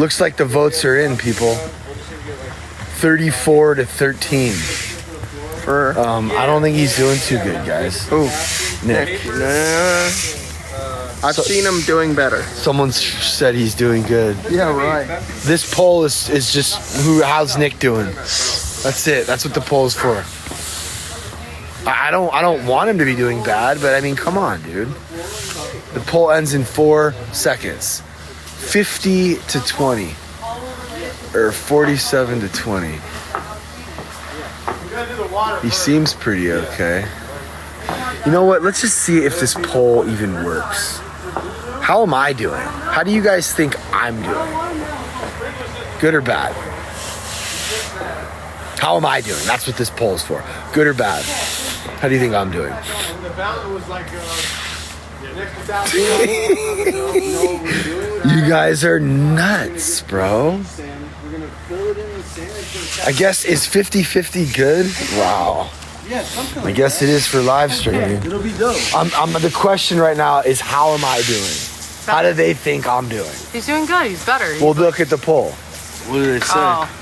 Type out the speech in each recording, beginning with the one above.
Looks like the votes are in, people. 34-13. I don't think he's doing too good, guys. Who? Nick. I've seen him doing better. Someone said he's doing good. Yeah, right. This poll is just how's Nick doing? That's it. That's what the poll's for. I don't want him to be doing bad, but I mean, come on, dude. The poll ends in 4 seconds. 50-20 or 47-20. He seems pretty okay. You know what? Let's just see if this poll even works. How am I doing? How do you guys think I'm doing? Good or bad? How am I doing? That's what this poll is for. Good or bad? How do you think I'm doing? You guys are nuts, bro. I guess is 50-50 good? Wow. I guess it is for live streaming. It'll be dope. The question right now is how am I doing? How do they think I'm doing? He's doing good. He's better. Well, look at the poll. What did they say? Oh.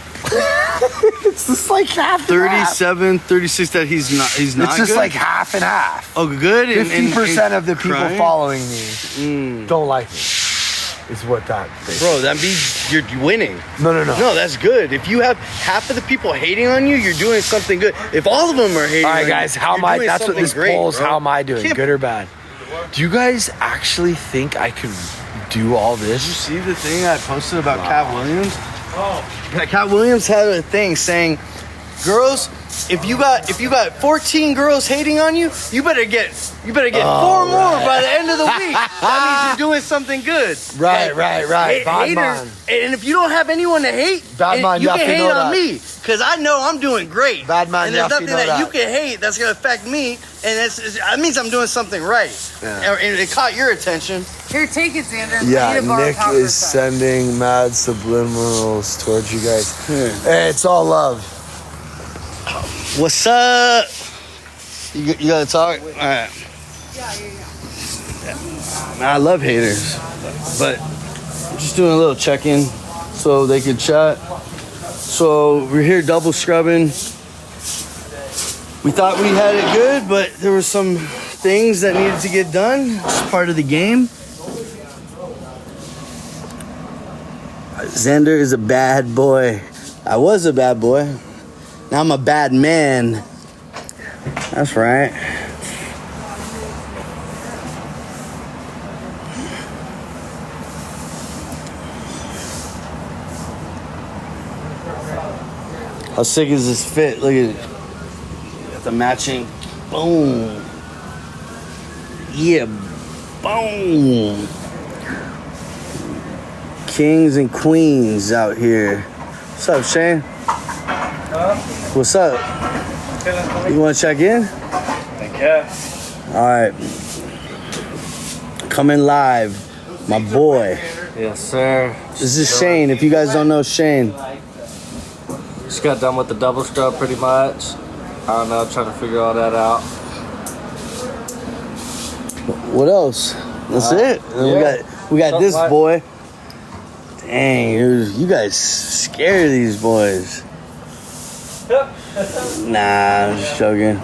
It's just like half. 37, 36 that he's not It's just good? like half and half. Oh, good? 50% of the people crying? following me don't like me. Is what that is. Bro, that means you're winning. No. No, that's good. If you have half of the people hating on you, you're doing something good. If all of them are hating All right, on guys, you, how am you're I? doing That's what something this great, poll is. bro. How am I doing? Good or bad? Do you guys actually think I could do all Did you this? see the thing I posted about Cat Williams? Oh. Cat Williams had a thing saying, girls, if you got 14 girls hating on you, you better get 4 more by the end of the week. That means you're doing something good. Right. Bad Haters, man. and if you don't have anyone to hate, Bad man, you you have can to hate know on that. me because I know I'm doing great. Bad man, and you there's have to nothing know that you that. can hate that's gonna affect me, and that means I'm doing something right. Yeah. And it caught your attention. Here, take it, Zander. I Yeah, need to borrow Nick power is for a sec. sending mad subliminals towards you guys. Hey, it's all love. What's up? You gotta talk? All right. I love haters, but I'm just doing a little check-in so they could chat. So we're here double scrubbing. We thought we had it good, but there were some things that needed to get done. It's part of the game. Zander is a bad boy. I was a bad boy. Now I'm a bad man. That's right. How sick is this fit? Look at it. Got the matching. Boom. Yeah. Boom. Kings and queens out here. What's up, Shane? What's up? You want to check in? Yeah. All right. Coming live, my boy. Yes, sir. This is Shane. If you guys don't know Shane, Just got done with the double scrub pretty much. I don't know, trying to figure all that out. what else? That's it. And yeah. We got this Something like- boy. Dang, you guys scare these boys. Nah, I'm just joking.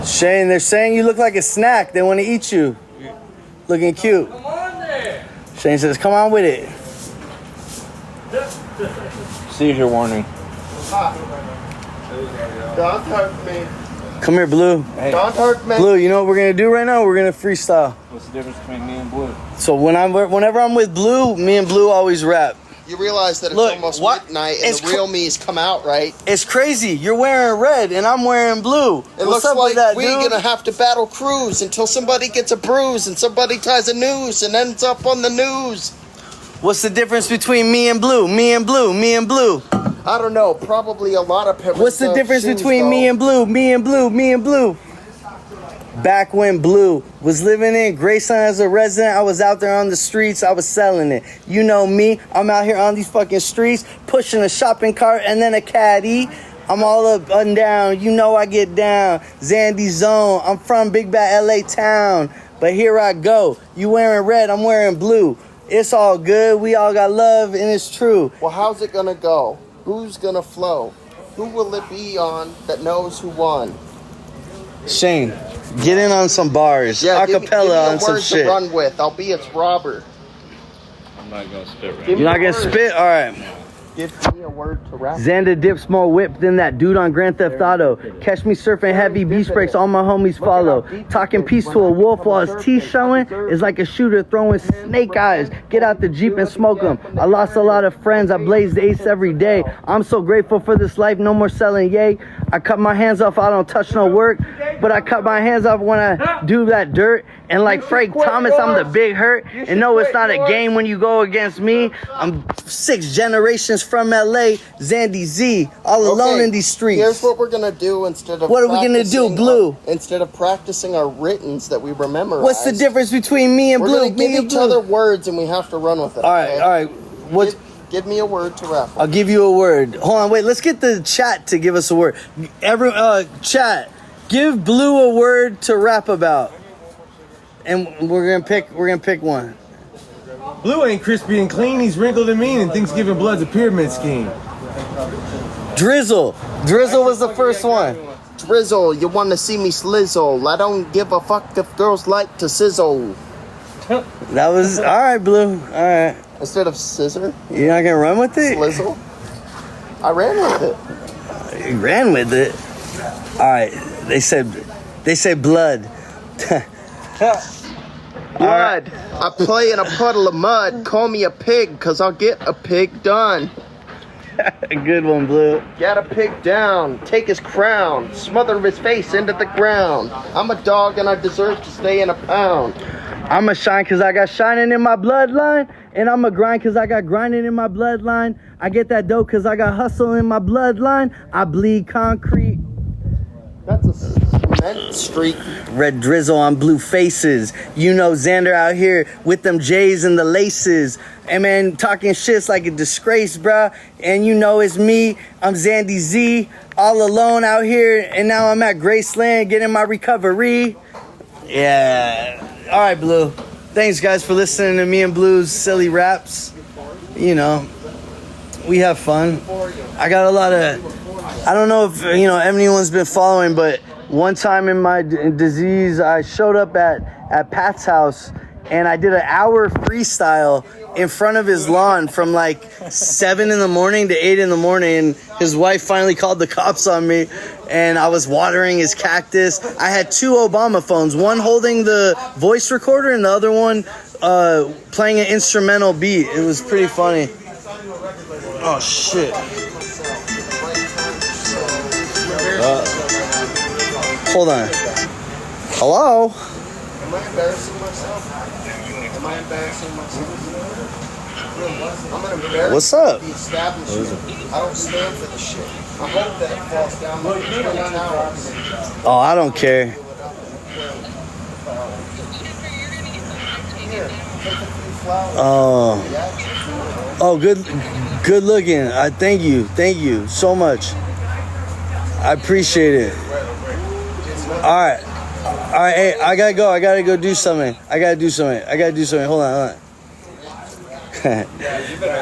Shane, they're saying you look like a snack. They want to eat you. Looking cute. Come on there. Shane says, come on with it. Seizure warning. Don't hurt me. Come here, Blue. Don't hurt me. Blue, you know what we're going to do right now? We're going to freestyle. What's the difference between me and Blue? So whenever I'm with Blue, me and Blue always rap. You realize that it's Look, almost what- midnight and it's the real me's come out, right? It's crazy. You're wearing red and I'm wearing blue. It What's looks up like with that, we're dude? gonna have to battle Cruz until somebody gets a bruise and somebody ties a noose and ends up on the news. What's the difference between me and Blue? Me and Blue. Me and Blue. I don't know. Probably a lot of pepper. What's the difference between me and Blue? Me and Blue. Me and Blue. Back when Blue was living in Grayson as a resident, I was out there on the streets, I was selling it. You know me, I'm out here on these fucking streets, pushing a shopping cart and then a caddy. I'm all up and down. You know I get down. Zandy Zone. I'm from Big Bad LA town. But here I go. You wearing red, I'm wearing blue. It's all good. We all got love and it's true. Well, how's it gonna go? Who's gonna flow? Who will it be on that knows who won? Shane, get in on some bars. Yeah, give me Acapella on a some word shit. to run with. I'll be its robber. I'm not gonna spit right Give You're me not a gonna word. spit? Alright. Give me a word to rap. Xander dips more whip than that dude on Grand Theft Auto. Catch me surfing heavy, beach breaks, all my homies follow. Talking peace to a wolf while his teeth showing is like a shooter throwing snake eyes. Get out the Jeep and smoke them. I lost a lot of friends, I blazed ace every day. I'm so grateful for this life, no more selling yay. I cut my hands off, I don't touch no work. But I cut my hands off when I do that dirt. And like Frank Thomas, I'm the big hurt. And no, it's not a game when you go against me. I'm 6 generations from LA, Zandy Z, all alone in these streets. Here's what we're gonna do instead of What are we gonna do, practicing Blue? Instead of practicing our writtens that we remember. What's the difference between me and We're Blue? gonna give Me and each Blue. other words and we have to run with it. All right, okay? all right. What's Give me a word to rap with. I'll give you a word. Hold on, wait. Let's get the chat to give us a word. Chat, give Blue a word to rap about, and we're gonna pick one. Blue ain't crispy and clean, he's wrinkled and mean, and thinks giving blood's a pyramid scheme. Drizzle. Drizzle was the first one. Drizzle, you wanna see me slizzle. I don't give a fuck if girls like to sizzle. That was all right, Blue. All right. Instead of scissor, You're not gonna run with it. slizzle. I ran with it. You ran with it. All right. They said blood. Blood. I play in a puddle of mud. Call me a pig, cause I'll get a pig done. Good one, Blue. Get a pig down, take his crown, smother his face into the ground. I'm a dog and I deserve to stay in a pound. I'ma shine cause I got shining in my bloodline. And I'ma grind cause I got grinding in my bloodline. I get that dope cause I got hustle in my bloodline. I bleed concrete. That's a cement streak. Red drizzle on blue faces. You know Xander out here with them J's and the laces. Hey man, talking shit's like a disgrace, bruh. And you know it's me. I'm Zandy Z. All alone out here. And now I'm at Graceland getting my recovery. Yeah. All right, Blue. Thanks, guys, for listening to me and Blue's silly raps. You know, we have fun. I got a lot of... I don't know if, anyone's been following, but one time in my disease, I showed up at Pat's house, and I did an hour freestyle in front of his lawn from like 7 in the morning to 8 in the morning. And his wife finally called the cops on me, and I was watering his cactus. I had 2 Obama phones, one holding the voice recorder and the other one playing an instrumental beat. It was pretty funny. Oh shit. Hold on. Hello? Am I embarrassing myself? Am I embarrassing myself? I'm gonna embarrass What's up? the establishment. I don't stand for the shit. I hope that it falls down like the Twin Towers. Oh, I don't care. Here, take a few flowers. Oh, good looking. Thank you so much. I appreciate it. All right. Hey, I gotta go do something. I gotta do something. Hold on.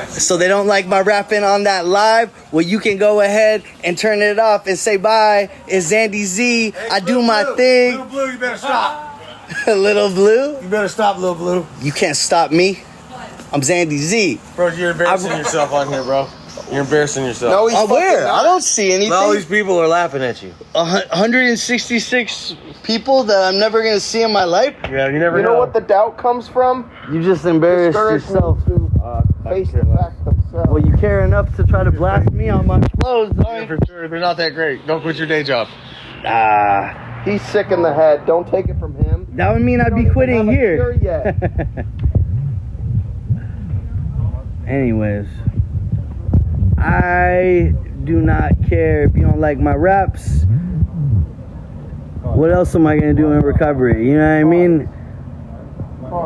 So they don't like my rapping on that live? Well, you can go ahead and turn it off and say bye. It's Zandy Z. Hey, I do my thing. Little Blue, you better stop. Little Blue, You better stop, Little Blue. you can't stop me. I'm Zandy Z. Bro, you're embarrassing yourself on here, bro. You're embarrassing yourself. No, he's Where? fucking I not. don't see anything. All these people are laughing at you. 166 people that I'm never gonna see in my life. Yeah, you never You know what the doubt comes from? You just embarrassed Discouragement yourself. to face the fact themselves. Well, you care enough to try to blast me on my clothes, Yeah, don't for sure. They're not that great. Don't quit your day job. He's sick in the head. Don't take it from him. That would mean I'd be quitting Have a here. cure yet. Anyways, I do not care if you don't like my raps. What else am I gonna do in recovery? You know what I mean?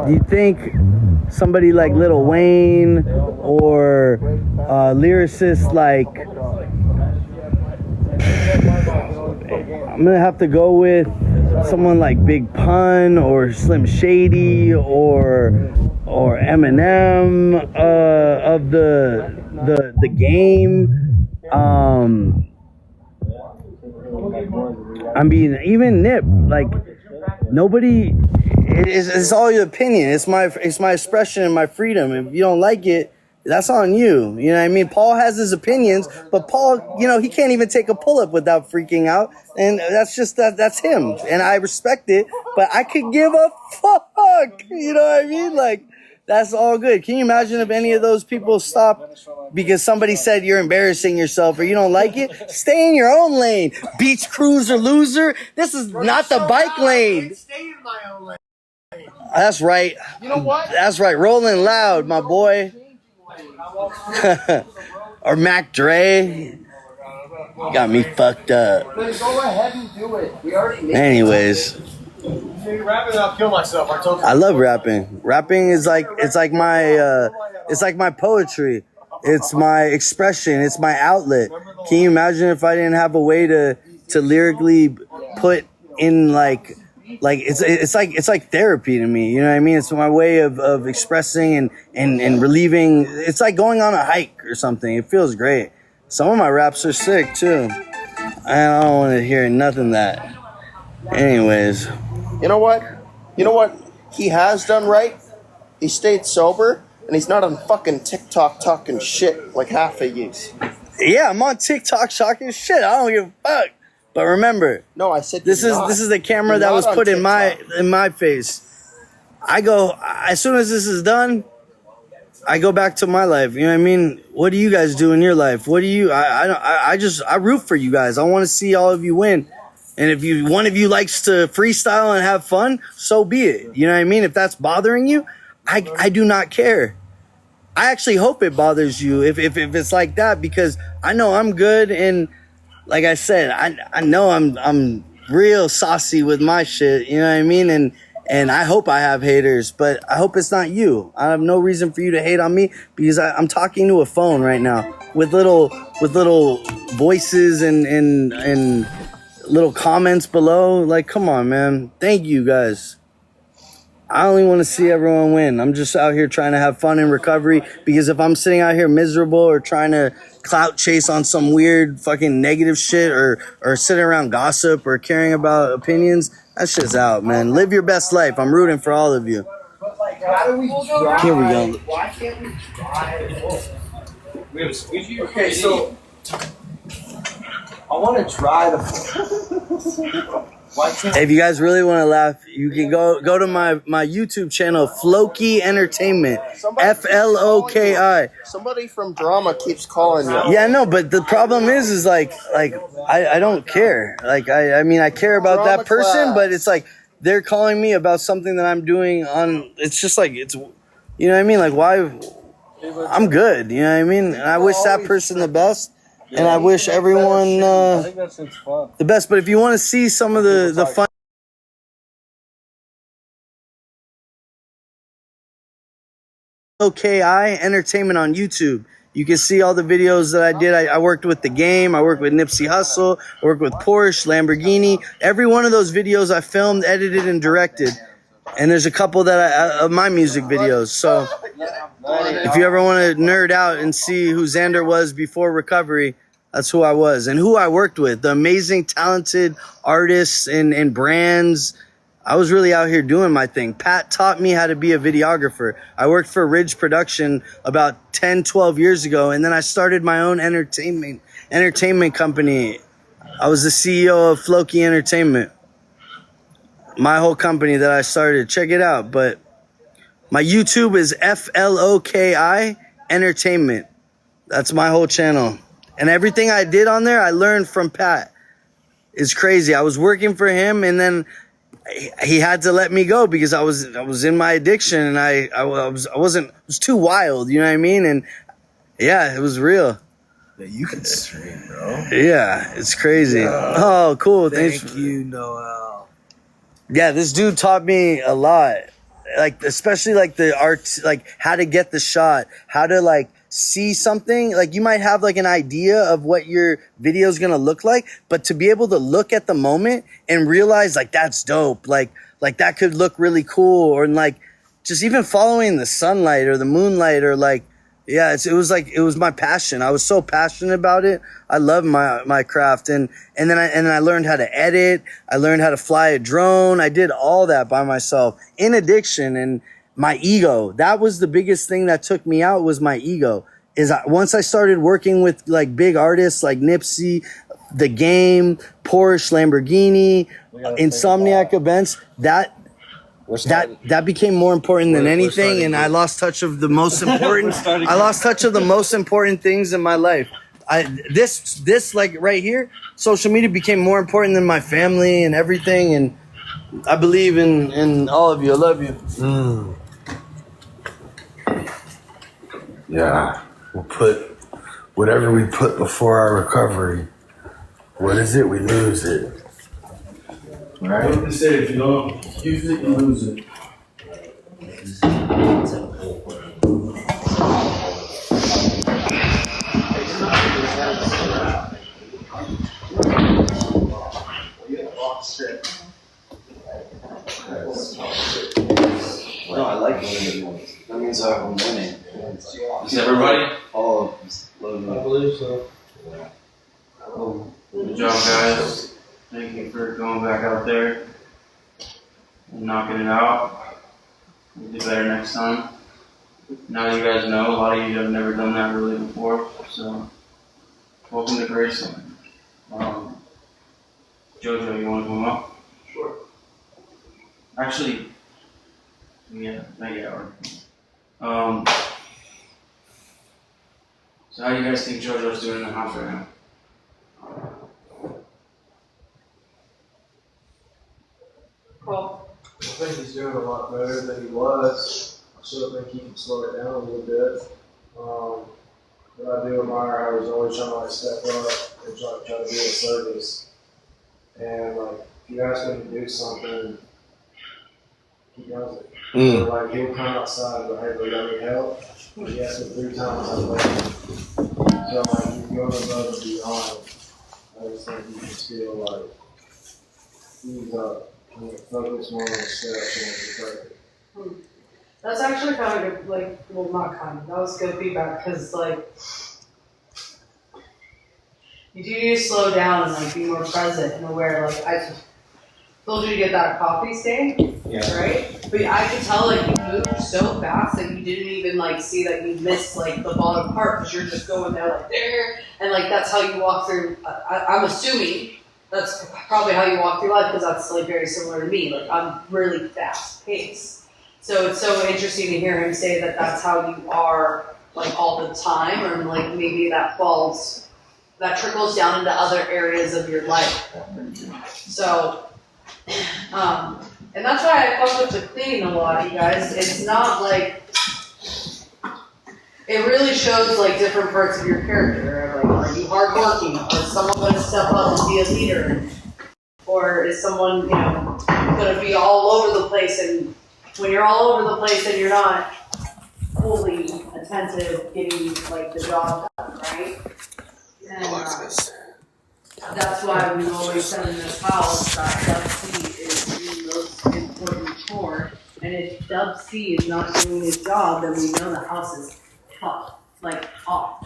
Do you think somebody like Lil Wayne or lyricists like I'm gonna have to go with someone like Big Pun or Slim Shady or Eminem of the game. I mean, even Nip. Like nobody. It's all your opinion. It's my expression and my freedom. If you don't like it, that's on you. You know what I mean? Paul has his opinions, but Paul, you know, he can't even take a pull-up without freaking out. And that's just that's him. And I respect it, but I could give a fuck. You know what I mean? Like, that's all good. Can you imagine if any of those people stop because somebody said you're embarrassing yourself or you don't like it? Stay in your own lane. Beach cruiser loser. This is not the bike lane. Stay in my own lane. That's right. You know what? That's right. Rolling loud, my boy. Or Mac Dre. Got me fucked up. Then go ahead and do it. We already made Anyways, Rapping, I'll kill myself. I told you. I love rapping. Rapping is like my poetry. It's my expression. It's my outlet. Can you imagine if I didn't have a way to lyrically put in like it's like therapy to me, you know what I mean? It's my way of expressing and relieving. It's like going on a hike or something. It feels great. Some of my raps are sick too. I don't want to hear nothing that. Anyways, You know what? You know what he has done right? He stayed sober, and he's not on fucking TikTok talking shit like half of yous. yeah, I'm on TikTok talking shit. I don't give a fuck. But remember, No, I said this you're is not. the camera You're that not was on put in TikTok. my face. I go as soon as this is done, I go back to my life. You know what I mean? What do you guys do in your life? What do you? I root for you guys. I want to see all of you win. And if one of you likes to freestyle and have fun, so be it. You know what I mean? If that's bothering you, I do not care. I actually hope it bothers you if it's like that, because I know I'm good, and like I said, I know I'm real saucy with my shit. You know what I mean? And I hope I have haters, but I hope it's not you. I have no reason for you to hate on me because I'm talking to a phone right now with little voices and little comments below. Like, come on, man. Thank you guys. I only want to see everyone win. I'm just out here trying to have fun in recovery, because if I'm sitting out here miserable or trying to clout chase on some weird fucking negative shit or sitting around gossip or caring about opinions, that shit's out, man. Live your best life. I'm rooting for all of you. How do we drive? Here we go. Why can't we drive? We have a squeegee. Okay, so I want to drive. Why can't If you guys really want to laugh, you can go to my YouTube channel, Floki Entertainment. FLOKI. somebody from drama keeps calling you? Yeah, no, but the problem is like I don't care. Like I mean I care about Drama that person, class. but it's like they're calling me about something that I'm doing on. It's just like you know what I mean. Like why? I'm good. You know what I mean. And I wish that person the best, and I wish everyone I think that shit's fun. the best. But if you want to see some of the fun. OKI Entertainment on YouTube. You can see all the videos that I did. I worked with The Game. I worked with Nipsey Hussle. I worked with Porsche, Lamborghini. Every one of those videos I filmed, edited, and directed. And there's a couple that of my music videos. So if you ever want to nerd out and see who Zander was before recovery, that's who I was and who I worked with. The amazing, talented artists and brands. I was really out here doing my thing. Pat taught me how to be a videographer. I worked for Ridge Production about 10, 12 years ago, and then I started my own entertainment company. I was the CEO of Floki Entertainment. My whole company that I started. Check it out. But my YouTube is FLOKI Entertainment. That's my whole channel. And everything I did on there, I learned from Pat. It's crazy. I was working for him, and then he had to let me go because I was in my addiction, and I was too wild, you know what I mean? And yeah, it was real. Yeah, you can stream, bro. Yeah, it's crazy. Oh, cool. Thanks. you, Noel. Yeah, this dude taught me a lot. Like, especially like the art, like how to get the shot, how to like see something, like you might have like an idea of what your video is going to look like, but to be able to look at the moment and realize like that's dope, like that could look really cool, or like just even following the sunlight or the moonlight, or like, yeah, it was my passion. I was so passionate about it. I love my craft. And then I learned how to edit. I learned how to fly a drone. I did all that by myself in addiction, and my ego. That was the biggest thing that took me out, was my ego. Once I started working with like big artists like Nipsey, The Game, Porsche, Lamborghini, Insomniac events, that became more important than anything, and I lost touch of the most important. I lost touch of the most important things in my life. This like right here, social media became more important than my family and everything. And I believe in all of you. I love you. Yeah, we'll put whatever we put before our recovery. What is it? We lose it. Right? They say if you don't use it, you lose it. No, I like winning. That means I'm winning. Is everybody? All of us. I believe so. Good job, guys. Thank you for going back out there and knocking it out. We'll do better next time. Now you guys know, a lot of you have never done that really before, so welcome to Graceland. Jojo, you want to come up? Sure. Actually, yeah, not yet. So how do you guys think Jojo's doing in the house right now? Cool. I think he's doing a lot better than he was. I still think he can slow it down a little bit. But I do admire how he's always trying to like step up and try to be of service. And like, if you ask him to do something, he does it. So, like, he'll come outside, but hey, we got any help? He asked me 3 times, I'm like, so like, he's going above and beyond. I just think you can feel like he's focus more on the steps and the practice. That's actually kind of good, like, well, not kind of, that was good feedback, because, like, you do need to slow down and, like, be more present and aware. Like, I just told you to get that coffee stain, right? But I could tell, like, you moved so fast that you didn't even, like, see that you missed, like, the bottom part, because you're just going there, like, there, and, like, that's how you walk through, I'm assuming that's probably how you walk through life, because that's, like, very similar to me. Like, I'm really fast paced. So it's so interesting to hear him say that that's how you are, like, all the time, or, like, maybe that trickles down into other areas of your life. So, and that's why I fuck with the cleaning a lot, you guys. It's not like, it really shows, like, different parts of your character. Like, are you hardworking? Or is someone going to step up and be a leader? Or is someone, you know, going to be all over the place? And when you're all over the place and you're not fully attentive, getting, like, the job done, right? And that's why we've always said in this house that Dub C is the most important chore. And if Dub C is not doing his job, then we know the house is tough, like off.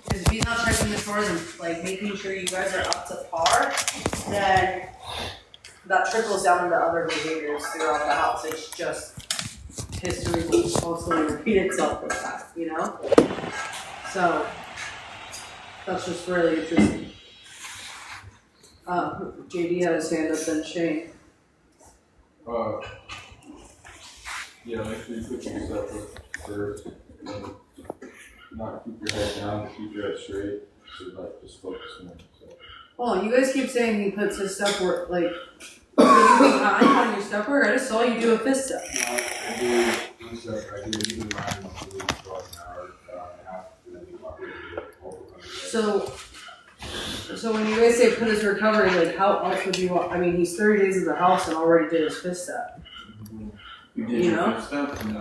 Because if he's not checking the chores and, like, making sure you guys are up to par, then that trickles down into other behaviors throughout the house. It's just history will constantly repeat itself with that, you know? So that's just really interesting. JD had his hand up, then Shane. Yeah, make sure you put yourself first. Not keep your head down, keep your head straight. So like just focus more. So. Oh, you guys keep saying he puts his step work, like, are you behind on your step work? I just saw you do a fist step. No, I do one step, I do even line up to the an hour and a half, and then So when you guys say put his recovery, like, how else would you want? I mean, he's 30 days in the house and already did his fist step. You did You your know? first step? No,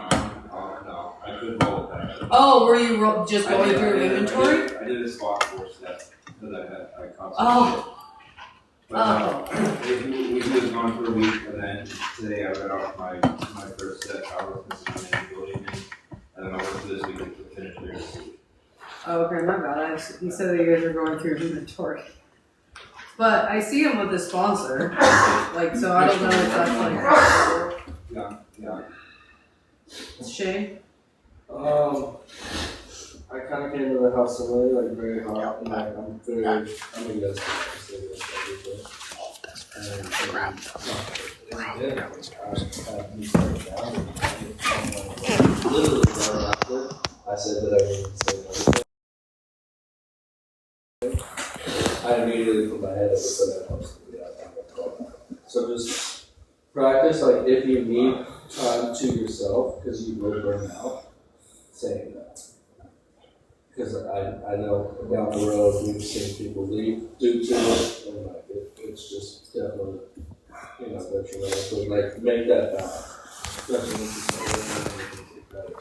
I good roll with that. Oh, were you just I going did- through inventory? I did a spot force that I constantly Oh. But we was gone for a week, and then today I read off my first set. I was missing my ability, and then I worked this week to finish there this week. Oh, okay, my bad. He said that you guys were going through inventory. But I see him with his sponsor. Like, so I don't know if that's like. Yeah. Shane? I kind of came to the house early, like very hot, and like I'm gonna guess everything. Literally right after, I said that I wouldn't say anything. I immediately put my head up and said that helps me out. So just practice, like if you need time to yourself, because you will burn out, saying that. Because I know down the road we've seen people leave due to it, and like it's just definitely, detrimental. So like make that balance. Especially when you take credit.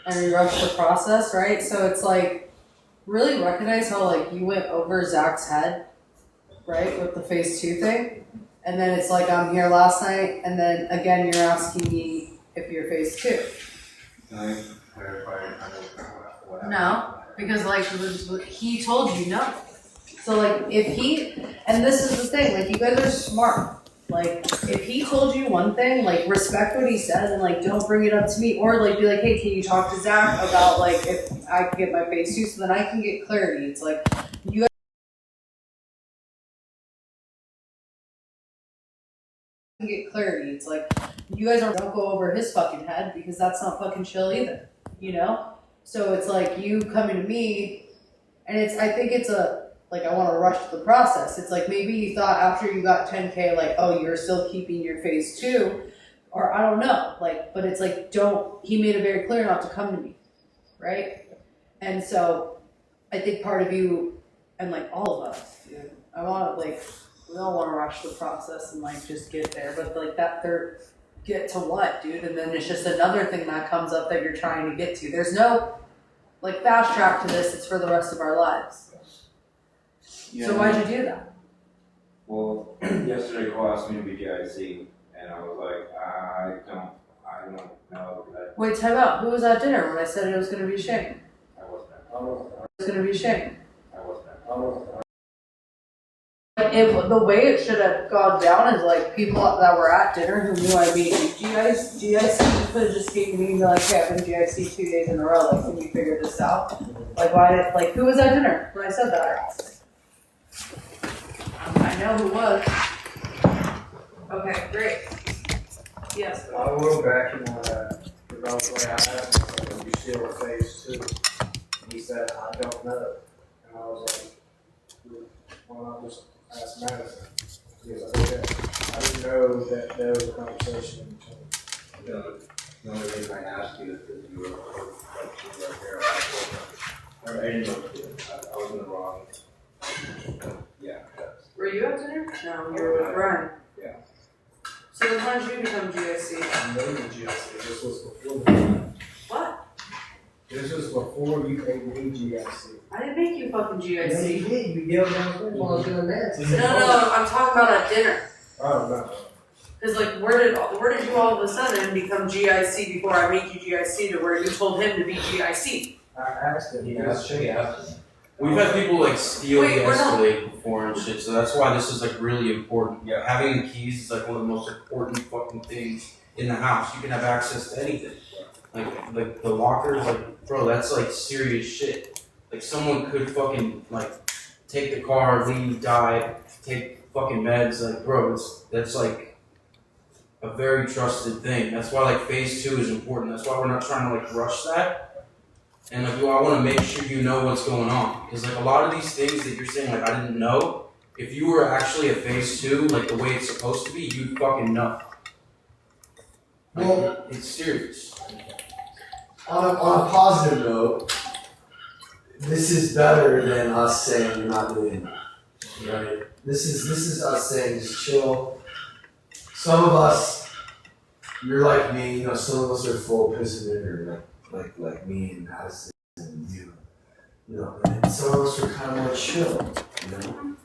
And you rush the process, right? So it's like, really recognize how like you went over Zach's head, right, with the phase 2 thing, and then it's like I'm here last night, and then again you're asking me if you're phase 2. Can I clarify what happened? No, because like he told you no. So like if he, and this is the thing, like you guys are smart. Like if he told you one thing, like respect what he said and like don't bring it up to me, or like be like, hey, can you talk to Zach about like if I can get my phase 2 so then I can get clarity. It's like you guys can get clarity. It's like you guys don't go over his fucking head because that's not fucking chill either, you know? So it's like you coming to me, and I think it's like I want to rush the process. It's like maybe you thought after you got 10K, like, oh, you're still keeping your phase 2, or I don't know, like, but it's like he made it very clear not to come to me, right? And so I think part of you, and like all of us, dude, I want to we all want to rush the process and like just get there, but like that third get to what, dude? And then it's just another thing that comes up that you're trying to get to. There's no like fast track to this. It's for the rest of our lives. Yeah, So why'd you do that? Well, yesterday Cole asked me to be GIC, and I was like, I don't know. Wait, time out. Who was at dinner when I said it was going to be Shane? I wasn't. It was going to be Shane. I wasn't. The way it should have gone down is like people that were at dinner who knew I made GIC. You could have just came to me and be like, hey, I've been GIC 2 days in a row. Like, can you figure this out? Like, who was at dinner when I said that? I know who was. Okay, great. Yes. I will back in the road way I asked him, are you still a phase 2? And he said, I don't know. And I was like, why not just ask Madison? He was like, okay. I didn't know that there was a conversation in between. The only reason I asked you is because you were right there. Or I didn't know I was in the wrong. Yeah. Were you at dinner? No, you were with Ryan. Yeah. So then how did you become GIC? I know the GIC. This was before the What? This was before you made me GIC. I didn't make you fucking Yes, GIC. you did. You yelled downstairs while I was doing that. No, I'm talking about at dinner. Oh, no. Because like, where did you all of a sudden become GIC before I made you GIC to where you told him to be GIC? I asked him. He asked Shane. We've had people like steal Wait, the we're not- Escalade before and shit, so that's why this is like really important. Yeah, having the keys is like one of the most important fucking things in the house. You can have access to anything. Like the lockers, like bro, that's like serious shit. Like someone could fucking like take the car, leave, die, take fucking meds. Like bro, that's like a very trusted thing. That's why like phase 2 is important. That's why we're not trying to like rush that. And like, I want to make sure you know what's going on. Because like a lot of these things that you're saying, like I didn't know, if you were actually a phase 2, like the way it's supposed to be, you'd fucking know. Like, Well, it's serious. on a positive note, this is better than us saying you're not doing it. Right? This is us saying just chill. Some of us, you're like me, you know, some of us are full piss and vinegar, like me and Madison and you. You know, and some of us are kind of more chill, you know?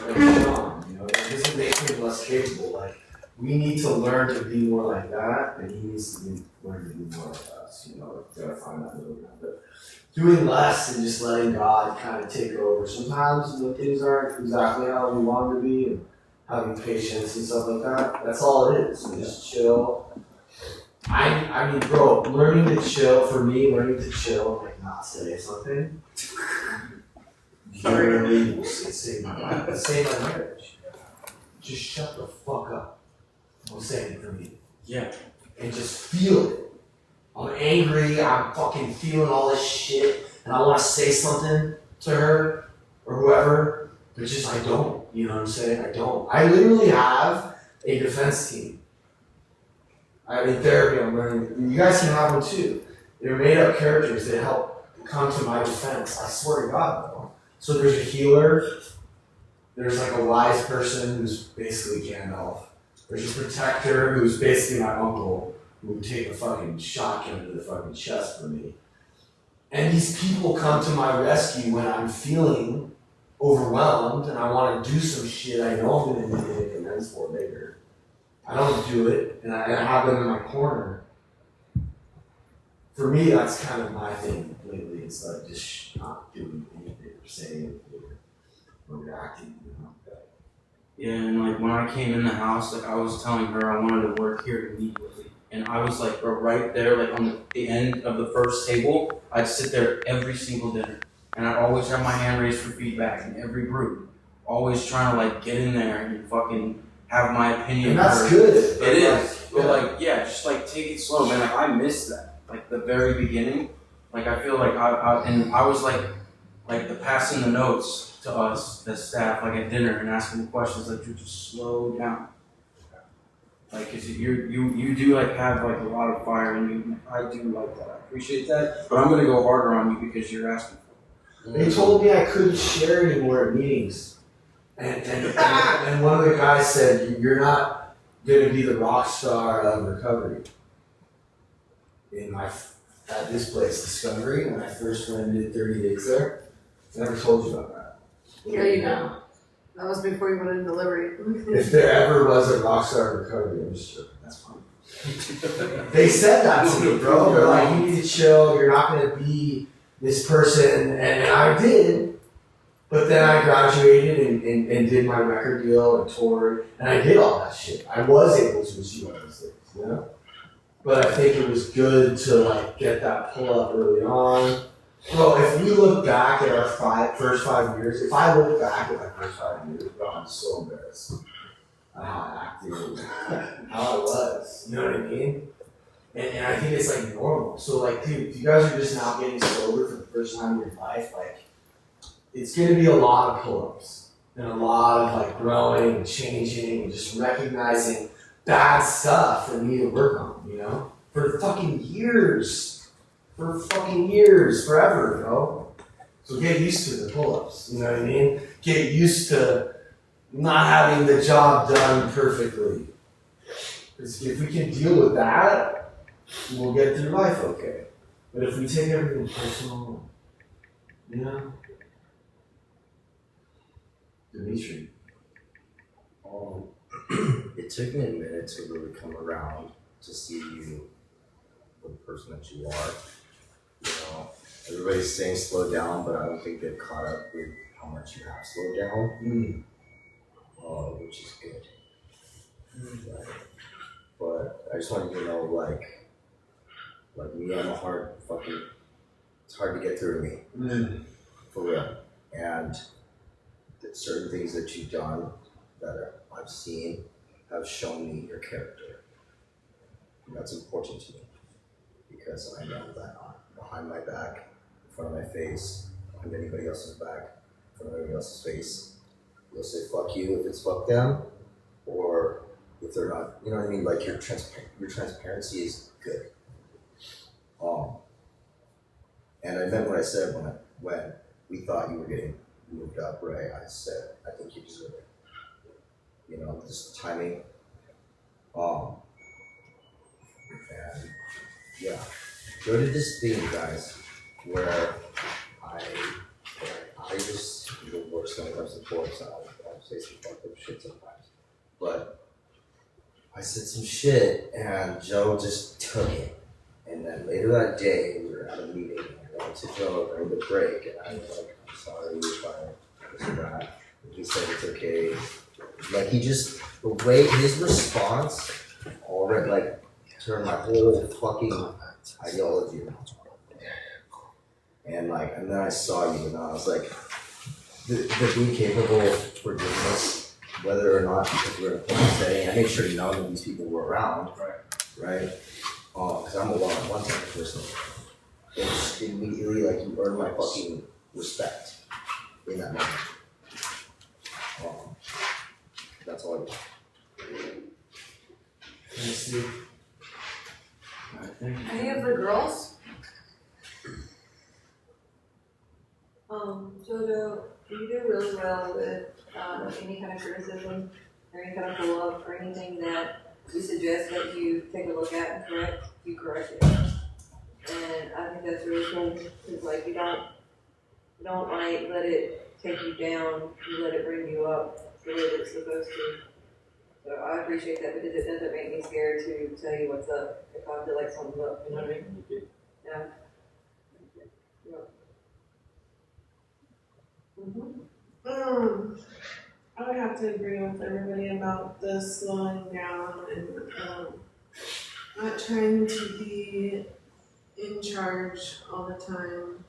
Like Sean, you know, it doesn't make him less capable. Like, we need to learn to be more like that, and he needs to learn to be more like us, you know? Like, gotta find that middle ground. But doing less and just letting God kind of take over. Sometimes, you know, things aren't exactly how we want them to be, and having patience and stuff like that. That's all it is. So just chill. I mean, bro, learning to chill, for me, learning to chill, like not say something, literally will save my life. It saved my marriage. Just shut the fuck up. I'm saying it for me. Yeah. And just feel it. I'm angry, I'm fucking feeling all this shit, and I want to say something to her or whoever, but just I don't. You know what I'm saying? I don't. I literally have a defense team. I'm in therapy, I'm learning. You guys can have one too. They're made up characters that help come to my defense. I swear to God, though. So there's a healer. There's like a wise person who's basically Gandalf. There's a protector who's basically my uncle who would take a fucking shotgun to the fucking chest for me. And these people come to my rescue when I'm feeling overwhelmed and I want to do some shit I know I'm going to need to make amends for later. I don't do it, and I have them in my corner. For me, that's kind of my thing lately. It's like just not doing anything or saying anything or reacting. You know? Yeah, and like when I came in the house, like I was telling her I wanted to work here immediately. And I was like right there, like on the end of the first table, I'd sit there every single dinner. And I'd always have my hand raised for feedback in every group. Always trying to like get in there and fucking have my opinion. And that's good. It is. But like, yeah, just like take it slow, man. Like I missed that. Like the very beginning. Like I feel like I was like the passing the notes to us, the staff, like at dinner and asking the questions, like dude, just slow down. Like, cause you do like have like a lot of fire in you. I do like that. I appreciate that. But I'm gonna go harder on you because you're asking for it. They told me I couldn't share anymore at meetings. And one of the guys said, you're not going to be the rock star of recovery. At this place, Discovery, when I first went and did 30 days there, I never told you about that. Yeah, you know. That was before you went into delivery. If there ever was a rock star of recovery, I'm just joking. That's fine. They said that to me, bro. They're like, you need to chill. You're not going to be this person. And I did. But then I graduated and did my record deal and toured, and I did all that shit. I was able to achieve all those things, you know? But I think it was good to like get that pull up early on. Bro, if we look back at our first 5 years, if I look back at my first 5 years, bro, I'm so embarrassed at how I acted, how I was, you know what I mean? And I think it's like normal. So like, dude, if you guys are just now getting sober for the first time in your life, like, it's going to be a lot of pull-ups and a lot of like growing and changing and just recognizing bad stuff that we need to work on, you know? For fucking years. Forever, bro. So get used to the pull-ups, you know what I mean? Get used to not having the job done perfectly. Because if we can deal with that, we'll get through life okay. But if we take everything personal, you know? Dimitri. It took me a minute to really come around to see you for the person that you are. You know, everybody's saying slow down, but I don't think they've caught up with how much you have slowed down, which is good. Right. But I just want you to know, like me, I'm it's hard to get through me, for real. And certain things that you've done that I've seen have shown me your character. And that's important to me because I know that behind my back, in front of my face, behind anybody else's back, in front of anybody else's face, you'll say fuck you if it's fuck them, or if they're not, you know what I mean? Like your transparency is good. And I meant what I said when we thought you were getting moved up, right? I said, I think you deserve it. You know, just timing. And yeah, go to this thing, guys, where I just the worst when it comes to sports. I say some fucked up shit sometimes, but I said some shit and Joe just took it. And then later that day, we were at a meeting. And I went to Joe during the break, and I was like, "I'm sorry if I this or that." And he said it's okay. Like he just the way his response already like turned my whole fucking ideology around. And like, and then I saw you, and I was like, the being capable of forgiveness, whether or not because we're in a public setting. I made sure none of these people were around, right? Because I'm a one-on-one type of person. It just immediately like you earn my fucking respect in that moment. That's all I got. Any of the girls? Jojo, you do really well with any kind of criticism or any kind of pull-up or anything that we suggest that you take a look at and correct, you correct it. And I think that's really cool because like you don't like let it take you down, you let it bring you up the way that it's supposed to. So I appreciate that because it doesn't make me scared to tell you what's up if I feel like something's up, you know what I mean? Yeah. I would have to agree with everybody about the slowing down and not trying to be in charge all the time.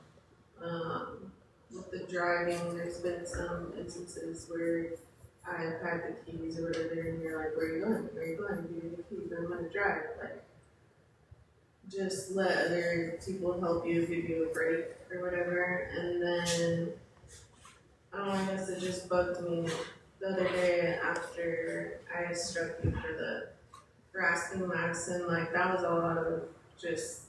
With the driving, there's been some instances where I've had the keys or whatever, and you're like, "Where are you going? Where are you going? Give me the keys. I'm going to drive." Like, just let other people help you, give you a break or whatever, and then. I guess it just bugged me the other day after I struck you for asking Madison. Like, that was a lot of just,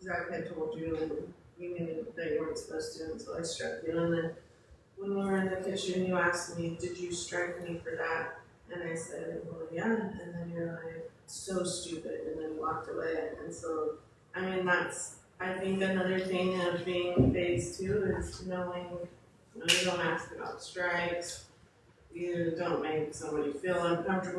Zach had told you and you knew that you weren't supposed to, and so I struck you. And then when we were in the kitchen, you asked me, "Did you strike me for that?" And I said, "Well, yeah." And then you're like, "So stupid," and then you walked away. And so, I mean, that's, I think, another thing of being phase 2 is knowing. You don't ask about strikes. You don't make somebody feel uncomfortable.